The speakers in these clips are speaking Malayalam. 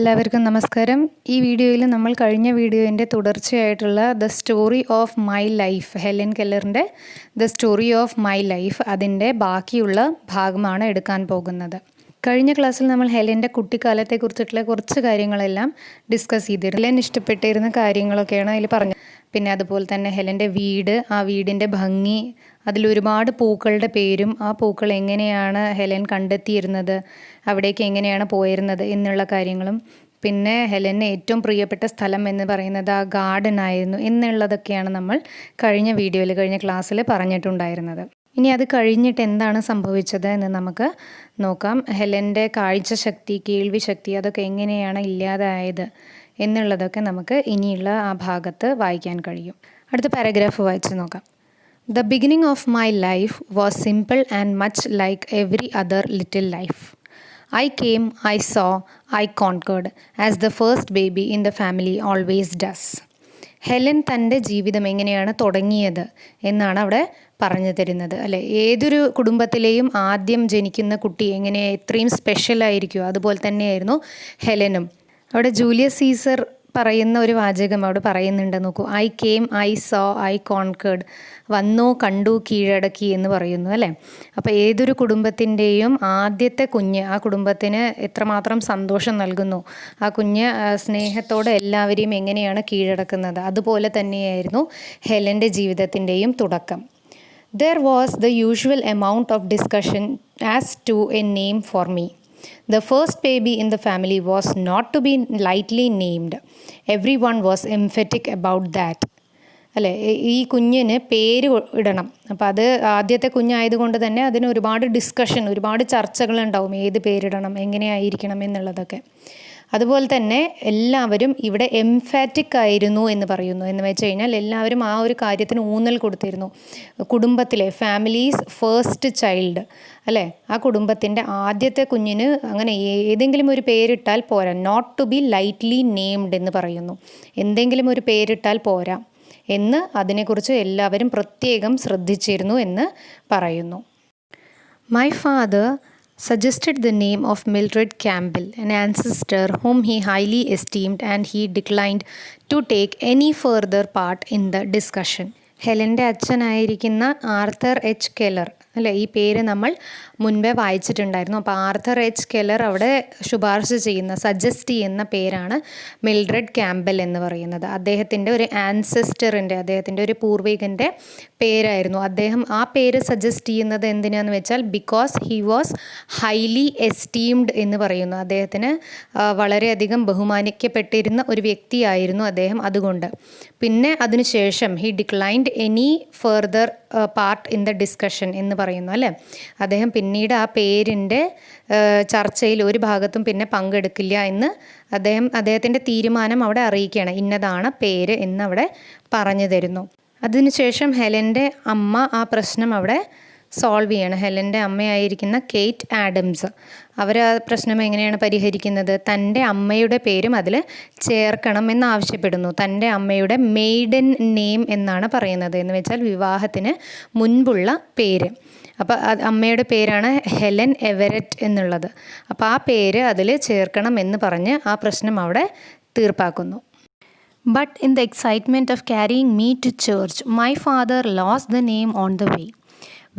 എല്ലാവർക്കും നമസ്കാരം. ഈ വീഡിയോയിൽ നമ്മൾ കഴിഞ്ഞ വീഡിയോൻ്റെ തുടർച്ചയായിട്ടുള്ള the story of my life, Helen കെല്ലറിൻ്റെ the story of my life, അതിൻ്റെ ബാക്കിയുള്ള ഭാഗമാണ് എടുക്കാൻ പോകുന്നത്. കഴിഞ്ഞ ക്ലാസ്സിൽ നമ്മൾ ഹെലൻ്റെ കുട്ടിക്കാലത്തെക്കുറിച്ചിട്ടുള്ള കുറച്ച് കാര്യങ്ങളെല്ലാം ഡിസ്കസ് ചെയ്തിരുന്നു. ഹെലൻ ഇഷ്ടപ്പെട്ടിരുന്ന കാര്യങ്ങളൊക്കെയാണ് അതിൽ പറഞ്ഞത്. പിന്നെ അതുപോലെ തന്നെ ഹെലൻ്റെ വീട്, ആ വീടിൻ്റെ ഭംഗി, അതിലൊരുപാട് പൂക്കളുടെ പേരും ആ പൂക്കൾ എങ്ങനെയാണ് ഹെലൻ കണ്ടെത്തിയിരുന്നത്, അവിടേക്ക് എങ്ങനെയാണ് പോയിരുന്നത് എന്നുള്ള കാര്യങ്ങളും, പിന്നെ ഹെലന് ഏറ്റവും പ്രിയപ്പെട്ട സ്ഥലം എന്ന് പറയുന്നത് ആ ഗാർഡൻ ആയിരുന്നു എന്നുള്ളതൊക്കെയാണ് നമ്മൾ കഴിഞ്ഞ ക്ലാസ്സിൽ പറഞ്ഞിട്ടുണ്ടായിരുന്നത്. ഇനി അത് കഴിഞ്ഞിട്ട് എന്താണ് സംഭവിച്ചത് എന്ന് നമുക്ക് നോക്കാം. ഹെലൻ്റെ കാഴ്ചശക്തി, കേൾവി ശക്തി, അതൊക്കെ എങ്ങനെയാണ് ഇല്ലാതായത് എന്നുള്ളതൊക്കെ നമുക്ക് ഇനിയുള്ള ആ ഭാഗത്ത് വായിക്കാൻ കഴിയും. അടുത്ത പാരഗ്രാഫ് വായിച്ച് നോക്കാം. The beginning of my life was simple and much like every other little life. I came, I saw, I conquered, as the first baby in the family always does. Helen തൻ്റെ ജീവിതം എങ്ങനെയാണ് തുടങ്ങിയത് എന്നാണ് അവിടെ പറഞ്ഞു തരുന്നത്, അല്ലേ? ഏതൊരു കുടുംബത്തിലെയും ആദ്യം ജനിക്കുന്ന കുട്ടി എങ്ങനെ എത്രയും സ്പെഷ്യലായിരിക്കുമോ അതുപോലെ തന്നെയായിരുന്നു ഹെലനും. അവിടെ ജൂലിയസ് സീസർ പറയുന്ന ഒരു വാചകം അവിടെ പറയുന്നുണ്ട്, നോക്കൂ. I came, I so, I concord. വന്നു, കണ്ടു, കീഴടക്കി എന്ന് പറയുന്നു, അല്ലേ? അപ്പോൾ ഏതൊരു കുടുംബത്തിൻ്റെയും ആദ്യത്തെ കുഞ്ഞ് ആ കുടുംബത്തിന് എത്രമാത്രം സന്തോഷം നൽകുന്നു, ആ കുഞ്ഞ് സ്നേഹത്തോടെ എല്ലാവരെയും എങ്ങനെയാണ് കീഴടക്കുന്നത്, അതുപോലെ തന്നെയായിരുന്നു ഹെലൻ്റെ ജീവിതത്തിൻ്റെയും തുടക്കം. There was the usual amount of discussion as to a name for me. The first baby in the family was not to be lightly named. Everyone was emphatic about that. അല്ലേ? ഈ കുഞ്ഞിന് പേര് ഇടണം. അപ്പോൾ അത് ആദ്യത്തെ കുഞ്ഞായതുകൊണ്ട് തന്നെ അതിന് ഒരുപാട് ഡിസ്കഷൻ, ഒരുപാട് ചർച്ചകളുണ്ടാവും, ഏത് പേരിടണം, എങ്ങനെയായിരിക്കണം എന്നുള്ളതൊക്കെ. അതുപോലെ തന്നെ എല്ലാവരും ഇവിടെ എംഫാറ്റിക് ആയിരുന്നു എന്ന് പറയുന്നു. എന്ന് വെച്ച് കഴിഞ്ഞാൽ എല്ലാവരും ആ ഒരു കാര്യത്തിന് ഊന്നൽ കൊടുത്തിരുന്നു. കുടുംബത്തിലെ ഫാമിലീസ് ഫസ്റ്റ് ചൈൽഡ്, അല്ലേ? ആ കുടുംബത്തിൻ്റെ ആദ്യത്തെ കുഞ്ഞിന് അങ്ങനെ ഏതെങ്കിലും ഒരു പേരിട്ടാൽ പോരാ. Not to be lightly named എന്ന് പറയുന്നു. എന്തെങ്കിലും ഒരു പേരിട്ടാൽ പോരാ എന്ന് അതിനെക്കുറിച്ച് എല്ലാവരും പ്രത്യേകം ശ്രദ്ധിച്ചിരുന്നു എന്ന് പറയുന്നു. My father suggested the name of Mildred Campbell, an ancestor whom he highly esteemed, and he declined to take any further part in the discussion. ഹെലൻ്റെ അച്ഛനായിരിക്കുന്ന ആർത്തർ എച്ച് കെല്ലർ, അല്ലേ? ഈ പേര് നമ്മൾ മുൻപേ വായിച്ചിട്ടുണ്ടായിരുന്നു. അപ്പോൾ ആർത്തർ എച്ച് കെല്ലർ അവിടെ ശുപാർശ ചെയ്യുന്ന, സജസ്റ്റ് ചെയ്യുന്ന പേരാണ് മിൽഡ്രഡ് ക്യാമ്പൽ എന്ന് പറയുന്നത്. അദ്ദേഹത്തിൻ്റെ ഒരു ആൻസെസ്റ്ററിൻ്റെ, അദ്ദേഹത്തിൻ്റെ ഒരു പൂർവികൻ്റെ പേരായിരുന്നു. അദ്ദേഹം ആ പേര് സജസ്റ്റ് ചെയ്യുന്നത് എന്തിനാന്ന് വെച്ചാൽ because he was highly esteemed എന്ന് പറയുന്നു. അദ്ദേഹത്തിന് വളരെയധികം ബഹുമാനിക്കപ്പെട്ടിരുന്ന ഒരു വ്യക്തിയായിരുന്നു അദ്ദേഹം. അതുകൊണ്ട് പിന്നെ അതിനുശേഷം he declined any further part in the discussion എന്ന് പറയുന്നു, അല്ലേ? അദ്ദേഹം പിന്നീട് ആ പേരിൻ്റെ ചർച്ചയിൽ ഒരു ഭാഗത്തും പിന്നെ പങ്കെടുക്കില്ല എന്ന് അദ്ദേഹത്തിൻ്റെ തീരുമാനം അവിടെ അറിയിക്കുകയാണ്. ഇന്നതാണ് പേര് എന്ന് അവിടെ പറഞ്ഞു തരുന്നു. അതിനുശേഷം ഹെലൻ്റെ അമ്മ ആ പ്രശ്നം അവിടെ സോൾവ് ചെയ്യണം. ഹെലൻ്റെ അമ്മയായിരിക്കുന്ന കേറ്റ് ആഡംസ്, അവർ ആ പ്രശ്നം എങ്ങനെയാണ് പരിഹരിക്കുന്നത്? തൻ്റെ അമ്മയുടെ പേരും അതിൽ ചേർക്കണം എന്നാവശ്യപ്പെടുന്നു. തൻ്റെ അമ്മയുടെ മെയ്ഡൻ നെയിം എന്നാണ് പറയുന്നത്, എന്ന് വെച്ചാൽ വിവാഹത്തിന് മുൻപുള്ള പേര്. അപ്പോൾ അമ്മയുടെ പേരാണ് ഹെലൻ എവരറ്റ് എന്നുള്ളത്. അപ്പോൾ ആ പേര് അതിൽ ചേർക്കണം എന്ന് പറഞ്ഞ് ആ പ്രശ്നം അവിടെ തീർപ്പാക്കുന്നു. But in the excitement of carrying me to church, my father lost the name on the way.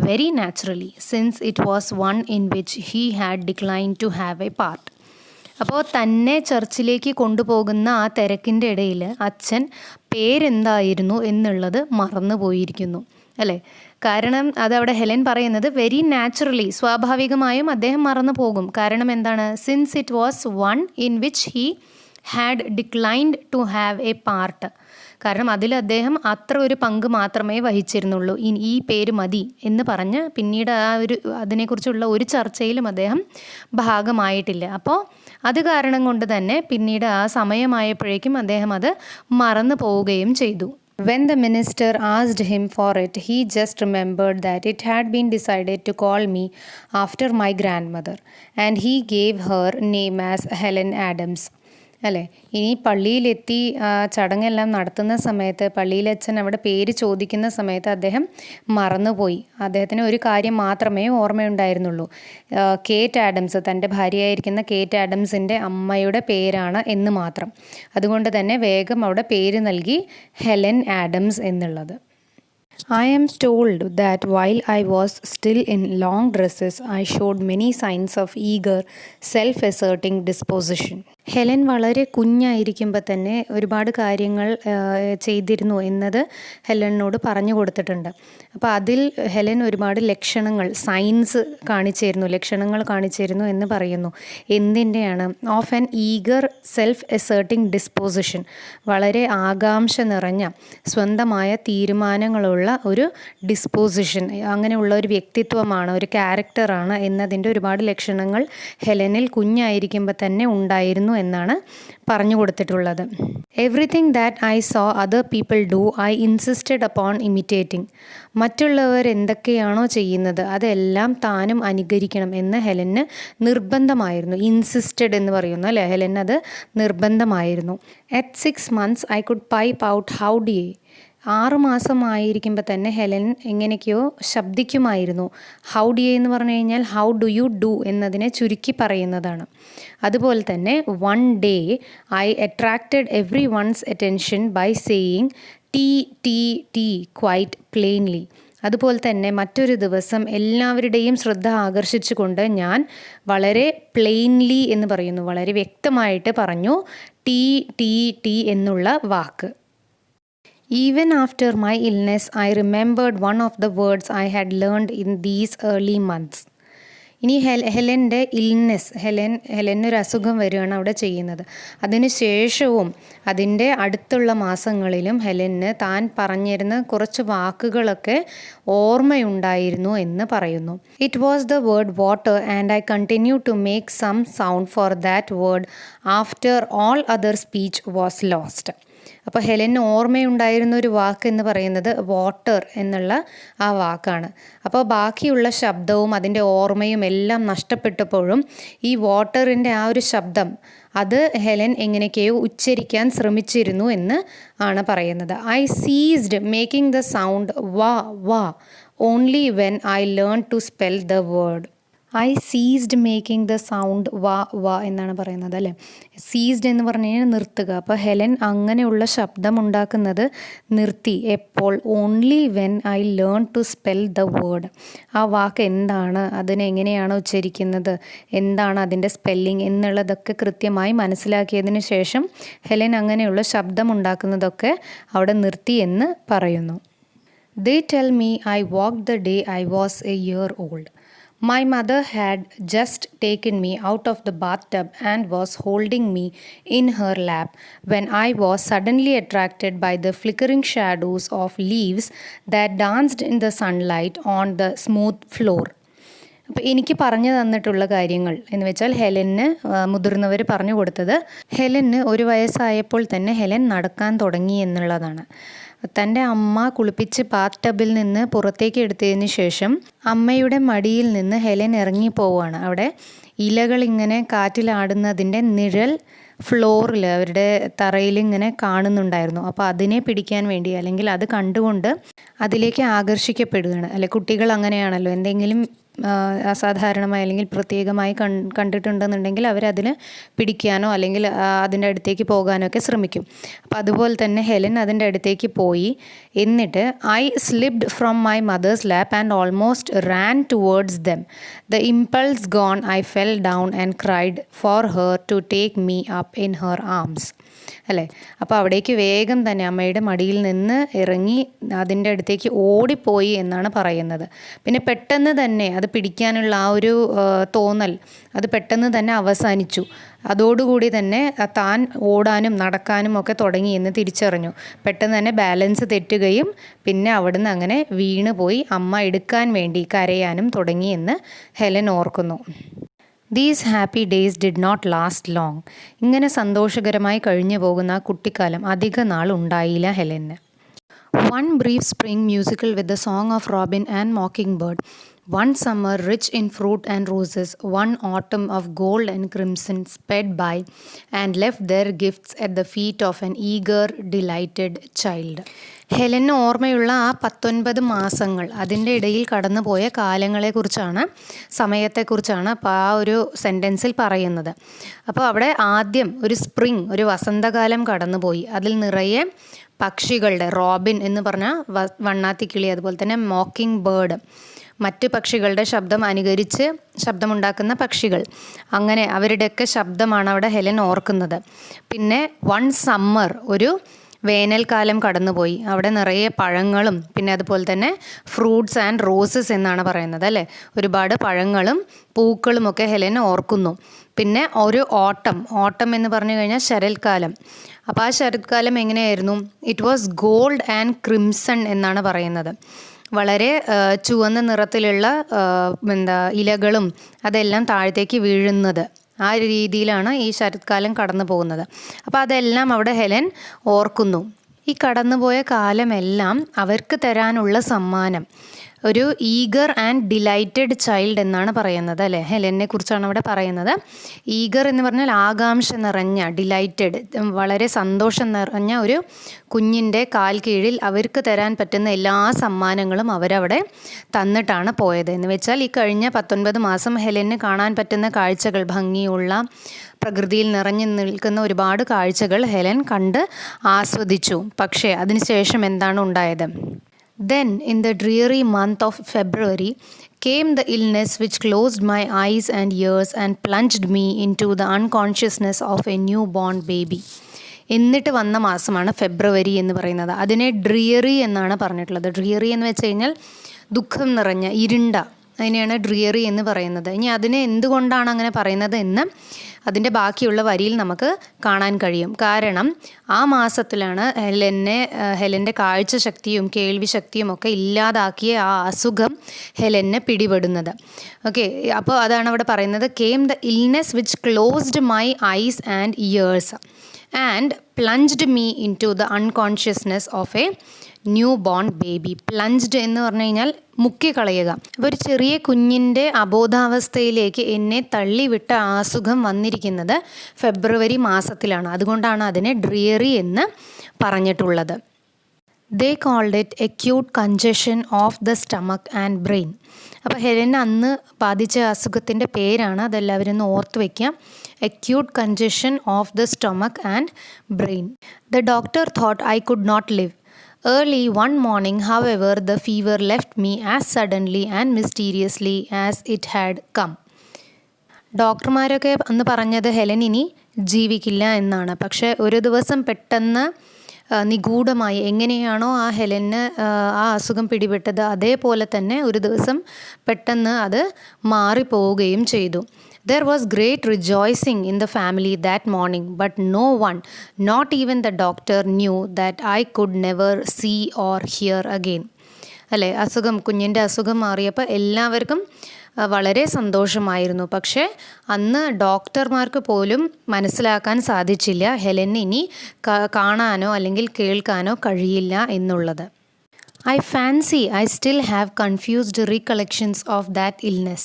Very naturally, since it was one in which he had declined to have a part. അപ്പോൾ തന്നെ ചർച്ചിലേക്ക് കൊണ്ടുപോകുന്ന ആ തിരക്കിൻ്റെ ഇടയിൽ അച്ഛൻ പേരെന്തായിരുന്നു എന്നുള്ളത് മറന്നു പോയിരിക്കുന്നു, അല്ലേ? കാരണം അതവിടെ ഹെലൻ പറയുന്നത് വെരി നാച്ചുറലി, സ്വാഭാവികമായും അദ്ദേഹം മറന്നു പോകും. കാരണം എന്താണ്? Since it was one in which he had declined to have a part. കാരണം അതിൽ അദ്ദേഹം അത്ര ഒരു പങ്ക് മാത്രമേ വഹിച്ചിരുന്നുള്ളൂ. ഈ പേര് മതി എന്ന് പറഞ്ഞ് പിന്നീട് അതിനെക്കുറിച്ചുള്ള ഒരു ചർച്ചയിലും അദ്ദേഹം ഭാഗമായിട്ടില്ല. അപ്പോൾ അത് കാരണം കൊണ്ട് തന്നെ പിന്നീട് ആ സമയമായപ്പോഴേക്കും അദ്ദേഹം അത് മറന്നു പോവുകയും ചെയ്തു. When the minister asked him for it, he just remembered that it had been decided to call me after my grandmother, and he gave her name as Helen Adams. അല്ലേ? ഇനി പള്ളിയിലെത്തി ചടങ്ങെല്ലാം നടത്തുന്ന സമയത്ത് പള്ളിയിലച്ഛൻ അവിടെ പേര് ചോദിക്കുന്ന സമയത്ത് അദ്ദേഹം മറന്നുപോയി. അദ്ദേഹത്തിന് ഒരു കാര്യം മാത്രമേ ഓർമ്മയുണ്ടായിരുന്നുള്ളൂ. കേറ്റ് ആഡംസ്, തൻ്റെ ഭാര്യയായിരിക്കുന്ന കേറ്റ് ആഡംസിൻ്റെ അമ്മയുടെ പേരാണ് എന്ന് മാത്രം. അതുകൊണ്ട് തന്നെ വേഗം അവിടെ പേര് നൽകി ഹെലൻ ആഡംസ് എന്നുള്ളത്. I am told that while I was still in long dresses, I showed many signs of eager, self-asserting disposition. Helen വളരെ കുഞ്ഞായിരിക്കുമ്പോൾ തന്നെ ഒരുപാട് കാര്യങ്ങൾ ചെയ്തിരുന്നു എന്നത് ഹെലനോട് പറഞ്ഞു കൊടുത്തിട്ടുണ്ട്. അപ്പോൾ അതിൽ ഹെലൻ ഒരുപാട് ലക്ഷണങ്ങൾ കാണിച്ചിരുന്നു എന്ന് പറയുന്നു. എന്തിൻ്റെയാണ്? Of an eager self asserting disposition, വളരെ ആകാംക്ഷ നിറഞ്ഞ സ്വന്തമായ തീരുമാനങ്ങളുള്ള ഒരു ഡിസ്പോസിഷൻ, അങ്ങനെയുള്ള ഒരു വ്യക്തിത്വമാണ്, ഒരു ക്യാരക്ടറാണ് എന്നതിൻ്റെ ഒരുപാട് ലക്ഷണങ്ങൾ ഹെലനിൽ കുഞ്ഞായിരിക്കുമ്പോൾ തന്നെ ഉണ്ടായിരുന്നു എന്നാണ് പറഞ്ഞു കൊടുത്തിട്ടുള്ളത്. Everything that I so other people do I insisted upon imitating. മറ്റുള്ളവർ എന്തൊക്കെയാണോ ചെയ്യുന്നത് അതെല്ലാം താനും അനുകരിക്കണം എന്ന് ഹെലന് നിർബന്ധമായിരുന്നു. ഇൻസിസ്റ്റഡ് എന്ന് പറയുന്നു അല്ലേ, ഹെലൻ അത് നിർബന്ധമായിരുന്നു. At 6 months I could pipe out how d. 6 മാസമായിരിക്കുമ്പോൾ തന്നെ ഹെലൻ എങ്ങനെയൊക്കെയോ ശബ്ദിക്കുമായിരുന്നു. ഹൗ ഡി എന്ന് പറഞ്ഞു കഴിഞ്ഞാൽ ഹൗ ഡു യു ഡു എന്നതിനെ ചുരുക്കി പറയുന്നതാണ്. അതുപോലെ തന്നെ one day I attracted every one's attention by saying T T T quite plainly. അതുപോലെ തന്നെ മറ്റൊരു ദിവസം എല്ലാവരുടെയും ശ്രദ്ധ ആകർഷിച്ചുകൊണ്ട് ഞാൻ വളരെ പ്ലെയിൻലി എന്ന് പറയുന്നു, വളരെ വ്യക്തമായിട്ട് പറഞ്ഞു ടി ടി ടി എന്നുള്ള വാക്ക്. Even after my illness, I remembered one of the words I had learned in these early months. ഇനി ഹെലൻ്റെ ഇൽനെസ്, ഹെലനൊരു അസുഖം വരികയാണ് അവിടെ ചെയ്യുന്നത്. അതിന് ശേഷവും അതിൻ്റെ അടുത്തുള്ള മാസങ്ങളിലും ഹെലന് താൻ പറഞ്ഞിരുന്ന കുറച്ച് വാക്കുകളൊക്കെ ഓർമ്മയുണ്ടായിരുന്നു എന്ന് പറയുന്നു. It was the word water and I continue to make some sound for that word after all other speech was lost. അപ്പോൾ ഹെലന് ഓർമ്മയുണ്ടായിരുന്ന ഒരു വാക്ക് എന്ന് പറയുന്നത് വാട്ടർ എന്നുള്ള ആ വാക്കാണ്. അപ്പോൾ ബാക്കിയുള്ള ശബ്ദവും അതിൻ്റെ ഓർമ്മയും എല്ലാം നഷ്ടപ്പെട്ടപ്പോഴും ഈ വാട്ടറിൻ്റെ ആ ഒരു ശബ്ദം അത് ഹെലൻ എങ്ങനെയൊക്കെയോ ഉച്ചരിക്കാൻ ശ്രമിച്ചിരുന്നു എന്ന് ആണ് പറയുന്നത്. I ceased making the sound wah wah only when I learn to spell the word. I ceased making the sound wah wah എന്നാണ് പറയുന്നത് അല്ലേ. സീസ്ഡ് എന്ന് പറഞ്ഞു കഴിഞ്ഞാൽ നിർത്തുക. അപ്പോൾ ഹെലൻ അങ്ങനെയുള്ള ശബ്ദം ഉണ്ടാക്കുന്നത് നിർത്തി. എപ്പോൾ? Only when I learn to spell the word. ആ വാക്ക് എന്താണ്, അതിനെങ്ങനെയാണ് ഉച്ചരിക്കുന്നത്, എന്താണ് അതിൻ്റെ സ്പെല്ലിംഗ് എന്നുള്ളതൊക്കെ കൃത്യമായി മനസ്സിലാക്കിയതിന് ശേഷം ഹെലൻ അങ്ങനെയുള്ള ശബ്ദം ഉണ്ടാക്കുന്നതൊക്കെ അവിടെ നിർത്തി എന്ന് പറയുന്നു. They tell me I walked the day I was a year old. My mother had just taken me out of the bathtub and was holding me in her lap when I was suddenly attracted by the flickering shadows of leaves that danced in the sunlight on the smooth floor. അപ്പോൾ എനിക്ക് പറഞ്ഞു തന്നിട്ടുള്ള കാര്യങ്ങൾ എന്ന് വെച്ചാൽ ഹെലന് മുതിർന്നവർ പറഞ്ഞു കൊടുത്തത്, ഹെലന് 1 വയസ്സായപ്പോൾ തന്നെ ഹെലൻ നടക്കാൻ തുടങ്ങി എന്നുള്ളതാണ്. തൻ്റെ അമ്മ കുളിപ്പിച്ച് ബാത്ത് ടബിൽ നിന്ന് പുറത്തേക്ക് എടുത്തതിന് ശേഷം അമ്മയുടെ മടിയിൽ നിന്ന് ഹെലൻ ഇറങ്ങിപ്പോവുകയാണ്. അവിടെ ഇലകൾ ഇങ്ങനെ കാറ്റിലാടുന്നതിൻ്റെ നിഴൽ ഫ്ലോറിൽ, അവരുടെ തറയിൽ ഇങ്ങനെ കാണുന്നുണ്ടായിരുന്നു. അപ്പോൾ അതിനെ പിടിക്കാൻ വേണ്ടി, അല്ലെങ്കിൽ അത് കണ്ടുകൊണ്ട് അതിലേക്ക് ആകർഷിക്കപ്പെടുകയാണ്. അല്ലെ, കുട്ടികൾ അങ്ങനെയാണല്ലോ, എന്തെങ്കിലും അസാധാരണമായി അല്ലെങ്കിൽ പ്രത്യേകമായി കണ്ടിട്ടുണ്ടെന്നുണ്ടെങ്കിൽ അവരതിന് പിടിക്കാനോ അല്ലെങ്കിൽ അതിൻ്റെ അടുത്തേക്ക് പോകാനോ ഒക്കെ ശ്രമിക്കും. അപ്പം അതുപോലെ തന്നെ ഹെലൻ അതിൻ്റെ അടുത്തേക്ക് പോയി. എന്നിട്ട് I slipped from my mother's lap and almost ran towards them. The impulse gone I fell down and cried for her to take me up in her arms. അല്ലേ, അപ്പോൾ അവിടേക്ക് വേഗം തന്നെ അമ്മയുടെ മടിയിൽ നിന്ന് ഇറങ്ങി അതിൻ്റെ അടുത്തേക്ക് ഓടിപ്പോയി എന്നാണ് പറയുന്നത്. പിന്നെ പെട്ടെന്ന് തന്നെ അത് പിടിക്കാനുള്ള ആ ഒരു തോന്നൽ അത് പെട്ടെന്ന് തന്നെ അവസാനിച്ചു. അതോടുകൂടി തന്നെ താൻ ഓടാനും നടക്കാനും ഒക്കെ തുടങ്ങി എന്ന് തിരിച്ചറിഞ്ഞു. പെട്ടെന്ന് തന്നെ ബാലൻസ് തെറ്റുകയും പിന്നെ അവിടുന്ന് അങ്ങനെ വീണ് പോയി അമ്മ എടുക്കാൻ വേണ്ടി കരയാനും തുടങ്ങി എന്ന് ഹെലൻ ഓർക്കുന്നു. These happy days did not last long. ഇങ്ങനെ സന്തോഷകരമായി കഴിഞ്ഞു പോകുന്ന ആ കുട്ടിക്കാലം അധിക നാൾ ഉണ്ടായില്ല Helen. One brief spring musical with the song of Robin and Mockingbird One summer rich in fruit and roses, one autumn of gold and crimson sped by and left their gifts at the feet of an eager, delighted child. Helen ഓർമ്മയുള്ള ആ 19 മാസങ്ങൾ, അതിൻ്റെ ഇടയിൽ കടന്നുപോയ കാലങ്ങളെക്കുറിച്ചാണ്, സമയത്തെക്കുറിച്ചാണ് അപ്പോൾ ആ ഒരു സെൻറ്റൻസിൽ പറയുന്നത്. അപ്പോൾ അവിടെ ആദ്യം ഒരു സ്പ്രിങ്, ഒരു വസന്തകാലം കടന്നുപോയി. അതിൽ നിറയെ പക്ഷികളുടെ, റോബിൻ എന്ന് പറഞ്ഞ വണ്ണാത്തിക്കിളി, അതുപോലെ തന്നെ മോക്കിംഗ് ബേർഡ്, മറ്റ് പക്ഷികളുടെ ശബ്ദം അനുകരിച്ച് ശബ്ദമുണ്ടാക്കുന്ന പക്ഷികൾ, അങ്ങനെ അവരുടെയൊക്കെ ശബ്ദമാണ് അവിടെ ഹെലൻ ഓർക്കുന്നത്. പിന്നെ വൺ സമ്മർ, ഒരു വേനൽക്കാലം കടന്നുപോയി. അവിടെ നിറയെ പഴങ്ങളും പിന്നെ അതുപോലെ തന്നെ ഫ്രൂട്ട്സ് ആൻഡ് റോസസ് എന്നാണ് പറയുന്നത് അല്ലേ, ഒരുപാട് പഴങ്ങളും പൂക്കളുമൊക്കെ ഹെലൻ ഓർക്കുന്നു. പിന്നെ ഒരു ഓട്ടം എന്ന് പറഞ്ഞു കഴിഞ്ഞാൽ ശരത്കാലം. അപ്പോൾ ആ ശരത്കാലം എങ്ങനെയായിരുന്നു? It was gold and crimson എന്നാണ് പറയുന്നത്. വളരെ ചുവന്ന നിറത്തിലുള്ള ഇലകളും അതെല്ലാം താഴത്തേക്ക് വീഴുന്നത്, ആ രീതിയിലാണ് ഈ ശരത്കാലം കടന്നു പോകുന്നത്. അപ്പോൾ അതെല്ലാം അവിടെ ഹെലൻ ഓർക്കുന്നു. ഈ കടന്നുപോയ കാലമെല്ലാം അവർക്ക് തരാനുള്ള സമ്മാനം ഒരു ഈഗർ ആൻഡ് ഡിലൈറ്റഡ് ചൈൽഡ് എന്നാണ് പറയുന്നത് അല്ലേ. ഹെലനെ കുറിച്ചാണ് അവിടെ പറയുന്നത്. ഈഗർ എന്ന് പറഞ്ഞാൽ ആകാംക്ഷ നിറഞ്ഞ, ഡിലൈറ്റഡ് വളരെ സന്തോഷം നിറഞ്ഞ ഒരു കുഞ്ഞിൻ്റെ കാൽ കീഴിൽ അവർക്ക് തരാൻ പറ്റുന്ന എല്ലാ സമ്മാനങ്ങളും അവരവിടെ തന്നിട്ടാണ് പോയത്. എന്ന് വെച്ചാൽ ഈ കഴിഞ്ഞ 19 മാസം ഹെലന് കാണാൻ പറ്റുന്ന കാഴ്ചകൾ, ഭംഗിയുള്ള പ്രകൃതിയിൽ നിറഞ്ഞു നിൽക്കുന്ന ഒരുപാട് കാഴ്ചകൾ ഹെലൻ കണ്ട് ആസ്വദിച്ചു. പക്ഷേ അതിനുശേഷം എന്താണ് ഉണ്ടായത്? Then, in the dreary month of February, came the illness which closed my eyes and ears and plunged me into the unconsciousness of a newborn baby. എന്നിട്ട് വന്ന മാസമാണ് ഫെബ്രുവരി എന്ന് പറയുന്നത്. അതിനെ ഡ്രിയറി എന്നാണ് പറഞ്ഞിട്ടുള്ളത്. ഡ്രിയറി എന്ന് വെച്ച് കഴിഞ്ഞാൽ ദുഃഖം നിറഞ്ഞ, ഇരുണ്ട, അതിനെയാണ് ഡ്രിയറി എന്ന് പറയുന്നത്. ഇനി അതിനെ എന്തുകൊണ്ടാണ് അങ്ങനെ പറയുന്നത് എന്ന് അതിൻ്റെ ബാക്കിയുള്ള വരിയിൽ നമുക്ക് കാണാൻ കഴിയും. കാരണം ആ മാസത്തിലാണ് ഹെലൻ്റെ കാഴ്ചശക്തിയും കേൾവി ശക്തിയും ഒക്കെ ഇല്ലാതാക്കിയ ആ അസുഖം ഹെലനെ പിടിപെടുന്നത്. ഓക്കെ, അപ്പോൾ അതാണ് അവിടെ പറയുന്നത്. Came the illness which closed my eyes and ears and plunged me into the unconsciousness of a new born baby. Plunged എന്ന് പറഞ്ഞു കഴിഞ്ഞാൽ മുക്കിക്കളയുക. അപ്പോൾ ഒരു ചെറിയ കുഞ്ഞിൻ്റെ അബോധാവസ്ഥയിലേക്ക് എന്നെ തള്ളിവിട്ട അസുഖം വന്നിരിക്കുന്നത് ഫെബ്രുവരി മാസത്തിലാണ്. അതുകൊണ്ടാണ് അതിനെ ഡ്രിയറി എന്ന് പറഞ്ഞിട്ടുള്ളത്. They called it acute congestion of the stomach and brain. അപ്പോൾ ഹെലൻ അന്ന് ബാധിച്ച അസുഖത്തിൻ്റെ പേരാണ്, അതെല്ലാവരും ഒന്ന് ഓർത്ത് വയ്ക്കുക, acute congestion of the stomach and brain. The doctor thought I could not live. Early one morning, however, the fever left me as suddenly and mysteriously as it had come. ഡോക്ടർമാരൊക്കെ അന്ന് പറഞ്ഞത് ഹെലൻ ഇനി ജീവിക്കില്ല എന്നാണ്. പക്ഷേ ഒരു ദിവസം പെട്ടെന്ന് നിഗൂഢമായി, എങ്ങനെയാണോ ആ ഹെലന് ആ അസുഖം പിടിപെട്ടത് അതേപോലെ തന്നെ ഒരു ദിവസം പെട്ടെന്ന് അത് മാറിപ്പോവുകയും ചെയ്തു. There was great rejoicing in the family that morning, but no one, not even the doctor, knew that I could never see or hear again. അല്ലേ, കുഞ്ഞിൻ്റെ അസുഖം മാറിയപ്പോൾ എല്ലാവർക്കും വളരെ സന്തോഷമായിരുന്നു. പക്ഷേ അന്ന് ഡോക്ടർമാർക്ക് പോലും മനസ്സിലാക്കാൻ സാധിച്ചില്ല ഹെലന് ഇനി കാണാനോ അല്ലെങ്കിൽ കേൾക്കാനോ കഴിയില്ല എന്നുള്ളത്. I fancy I still have confused recollections of that illness.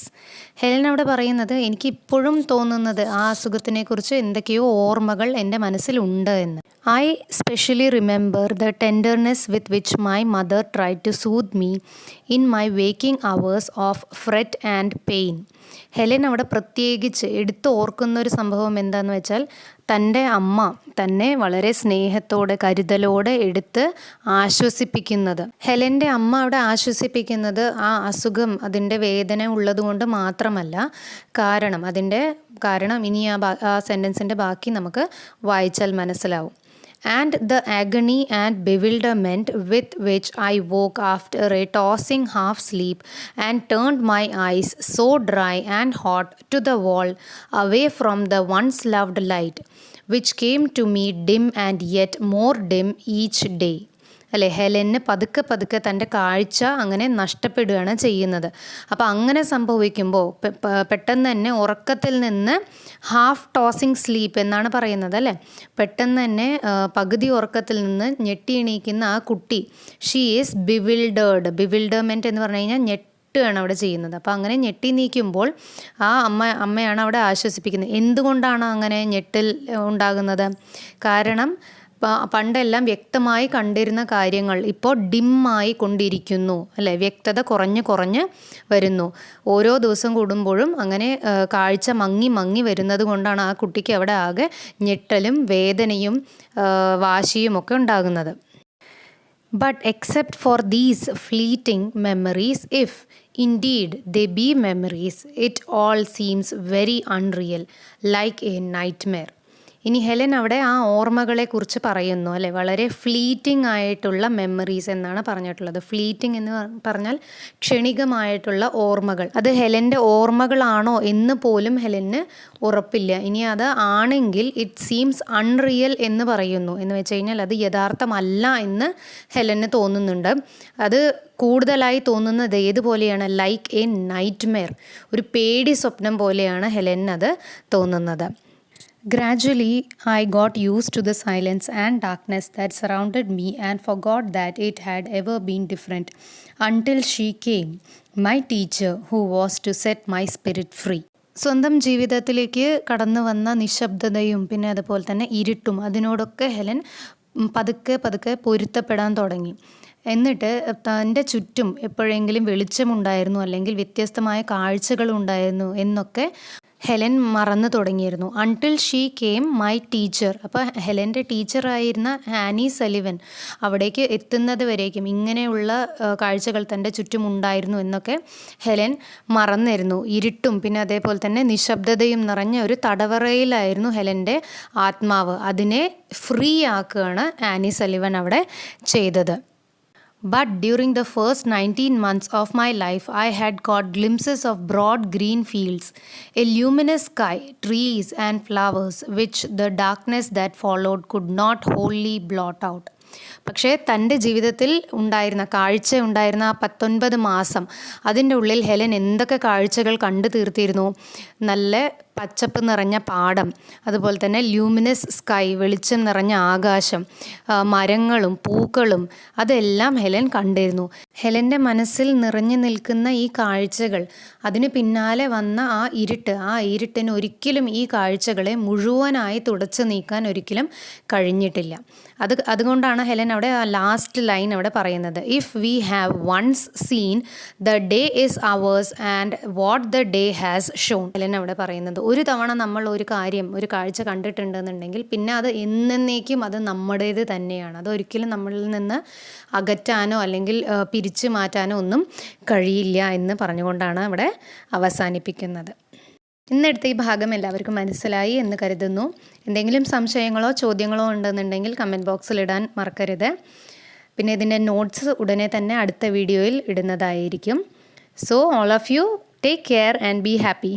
Helen അവിടെ പറയുന്നത്, എനിക്കിപ്പോഴും തോന്നുന്നത് ആ അസുഖത്തിനെക്കുറിച്ച് എന്തൊക്കെയോ ഓർമ്മകൾ എൻ്റെ മനസ്സിലുണ്ട് എന്ന്. I specially remember the tenderness with which my mother tried to soothe me in my waking hours of fret and pain. Helen അവിടെ പ്രത്യേകിച്ച് എടുത്ത് ഓർക്കുന്ന ഒരു സംഭവം എന്താണെന്ന് വെച്ചാൽ തൻ്റെ അമ്മ തന്നെ വളരെ സ്നേഹത്തോടെ കരുതലോടെ എടുത്ത് ആശ്വസിപ്പിക്കുന്നത്. ഹെലൻ്റെ അമ്മ അവിടെ ആശ്വസിപ്പിക്കുന്നത് ആ അസുഖം, അതിൻ്റെ വേദന ഉള്ളത് കൊണ്ട് മാത്രമല്ല. കാരണം ഇനി ആ സെൻറ്റൻസിൻ്റെ ബാക്കി നമുക്ക് വായിച്ചാൽ മനസ്സിലാവും. And the agony and bewilderment with which I woke after a tossing half sleep and turned my eyes so dry and hot to the wall away from the once loved light, which came to me dim and yet more dim each day. അല്ലേ, ഹെലന് പതുക്കെ തൻ്റെ കാഴ്ച അങ്ങനെ നഷ്ടപ്പെടുകയാണ് ചെയ്യുന്നത്. അപ്പോൾ അങ്ങനെ സംഭവിക്കുമ്പോൾ പെട്ടെന്ന് തന്നെ ഉറക്കത്തിൽ നിന്ന് ഹാഫ് ടോസിങ് സ്ലീപ്പ് എന്നാണ് പറയുന്നത് അല്ലേ, പെട്ടെന്ന് തന്നെ പകുതി ഉറക്കത്തിൽ നിന്ന് ഞെട്ടി എണീക്കുന്ന ആ കുട്ടി, ഷീ ഈസ് ബിവിൽഡേർഡ്. ബിവിൽഡർമെൻറ്റ് എന്ന് പറഞ്ഞു കഴിഞ്ഞാൽ ഞെട്ടുകയാണ് അവിടെ ചെയ്യുന്നത്. അപ്പോൾ അങ്ങനെ ഞെട്ടി നീക്കുമ്പോൾ ആ അമ്മയാണ് അവിടെ ആശ്വസിപ്പിക്കുന്നത്. എന്തുകൊണ്ടാണ് അങ്ങനെ ഞെട്ടൽ ഉണ്ടാകുന്നത്? കാരണം പണ്ടെല്ലാം വ്യക്തമായി കണ്ടിരുന്ന കാര്യങ്ങൾ ഇപ്പോൾ ഡിമ്മായി കൊണ്ടിരിക്കുന്നു, അല്ലേ? വ്യക്തത കുറഞ്ഞ് വരുന്നു. ഓരോ ദിവസം കൂടുമ്പോഴും അങ്ങനെ കാഴ്ച മങ്ങി വരുന്നത് കൊണ്ടാണ് ആ കുട്ടിക്ക് അവിടെ ആകെ ഞെട്ടലും വേദനയും വാശിയും ഒക്കെ ഉണ്ടാകുന്നത്. But except for these fleeting memories, if indeed they be memories, it all seems very unreal, like a nightmare. ഇനി ഹെലൻ അവിടെ ആ ഓർമ്മകളെക്കുറിച്ച് പറയുന്നു, അല്ലേ? വളരെ ഫ്ലീറ്റിംഗ് ആയിട്ടുള്ള മെമ്മറീസ് എന്നാണ് പറഞ്ഞിട്ടുള്ളത്. ഫ്ലീറ്റിംഗ് എന്ന് പറഞ്ഞാൽ ക്ഷണികമായിട്ടുള്ള ഓർമ്മകൾ. അത് ഹെലൻ്റെ ഓർമ്മകളാണോ എന്ന് പോലും ഹെലന് ഉറപ്പില്ല. ഇനി അത് ആണെങ്കിൽ ഇറ്റ് സീംസ് അൺറിയൽ എന്ന് പറയുന്നു. എന്ന് വെച്ച് കഴിഞ്ഞാൽ അത് യഥാർത്ഥമല്ല എന്ന് ഹെലന് തോന്നുന്നുണ്ട്. അത് കൂടുതലായി തോന്നുന്നത് ഏതുപോലെയാണ്? ലൈക്ക് എ നൈറ്റ്മെയർ, ഒരു പേടി സ്വപ്നം പോലെയാണ് ഹെലൻ അത് തോന്നുന്നത്. Gradually, I got used to the silence and darkness that surrounded me and forgot that it had ever been different until she came, my teacher, who was to set my spirit free. സ്വന്തം ജീവിതത്തിലേക്ക് കടന്നു വന്ന നിശബ്ദതയും പിന്നെ അതുപോലെ തന്നെ ഇരുട്ടും അതിനോടൊക്കെ ഹെലൻ പതുക്കെ പൊരുത്തപ്പെടാൻ തുടങ്ങി. എന്നിട്ട് തൻ്റെ ചുറ്റും എപ്പോഴെങ്കിലും വെളിച്ചമുണ്ടായിരുന്നു അല്ലെങ്കിൽ വ്യത്യസ്തമായ കാഴ്ചകളുണ്ടായിരുന്നു എന്നൊക്കെ ഹെലൻ മറന്നു തുടങ്ങിയിരുന്നു. Until she came my teacher. അപ്പോൾ ഹെലൻ്റെ ടീച്ചറായിരുന്ന ആനി സലിവൻ അവിടേക്ക് എത്തുന്നത് വരേക്കും ഇങ്ങനെയുള്ള കാഴ്ചകൾ തൻ്റെ ചുറ്റും ഉണ്ടായിരുന്നു എന്നൊക്കെ ഹെലൻ മറന്നിരുന്നു. ഇരുട്ടും പിന്നെ അതേപോലെ തന്നെ നിശബ്ദതയും നിറഞ്ഞ ഒരു തടവറയിലായിരുന്നു ഹെലൻ്റെ ആത്മാവ്. അതിനെ ഫ്രീ ആക്കുകയാണ് ആനി സലിവൻ അവിടെ ചെയ്തത്. But during the first 19 months of my life, I had caught glimpses of broad green fields, a luminous sky, trees and flowers, which the darkness that followed could not wholly blot out. പക്ഷേ തൻ്റെ ജീവിതത്തിൽ ഉണ്ടായിരുന്ന ആ 19 മാസം അതിൻ്റെ ഉള്ളിൽ ഹെലൻ എന്തൊക്കെ കാഴ്ചകൾ കണ്ടു തീർത്തിരുന്നു? നല്ല പച്ചപ്പ് നിറഞ്ഞ പാടം, അതുപോലെ തന്നെ ലൂമിനസ് സ്കൈ, വെളിച്ചം നിറഞ്ഞ ആകാശം, മരങ്ങളും പൂക്കളും അതെല്ലാം ഹെലൻ കണ്ടിരുന്നു. ഹെലൻ്റെ മനസ്സിൽ നിറഞ്ഞു നിൽക്കുന്ന ഈ കാഴ്ചകൾ, അതിന് പിന്നാലെ വന്ന ആ ഇരുട്ടിന് ഒരിക്കലും ഈ കാഴ്ചകളെ മുഴുവനായി തുടച്ചു നീക്കാൻ ഒരിക്കലും കഴിഞ്ഞിട്ടില്ല. അതുകൊണ്ടാണ് ഹെലൻ അവിടെ ആ ലാസ്റ്റ് ലൈൻ അവിടെ പറയുന്നത്, if we have once seen the day is ours and what the day has shown. Helen അവിടെ പറയുന്നത്, ഒരു തവണ നമ്മൾ ഒരു കാഴ്ച കണ്ടിട്ടുണ്ടെന്നുണ്ടെങ്കിൽ പിന്നെ അത് എന്നേക്കും അത് നമ്മുടേത് തന്നെയാണ്. അതൊരിക്കലും നമ്മളിൽ നിന്ന് അകറ്റാനോ അല്ലെങ്കിൽ പിരിച്ചു മാറ്റാനോ ഒന്നും കഴിയില്ല എന്ന് പറഞ്ഞുകൊണ്ടാണ് അവിടെ അവസാനിപ്പിക്കുന്നത്. ഇന്നെടുത്ത ഈ ഭാഗം എല്ലാവർക്കും മനസ്സിലായി എന്ന് കരുതുന്നു. എന്തെങ്കിലും സംശയങ്ങളോ ചോദ്യങ്ങളോ ഉണ്ടെന്നുണ്ടെങ്കിൽ കമൻറ്റ് ബോക്സിൽ ഇടാൻ മറക്കരുത്. പിന്നെ ഇതിൻ്റെ നോട്ട്സ് ഉടനെ തന്നെ അടുത്ത വീഡിയോയിൽ ഇടുന്നതായിരിക്കും. So all of you take care and be happy.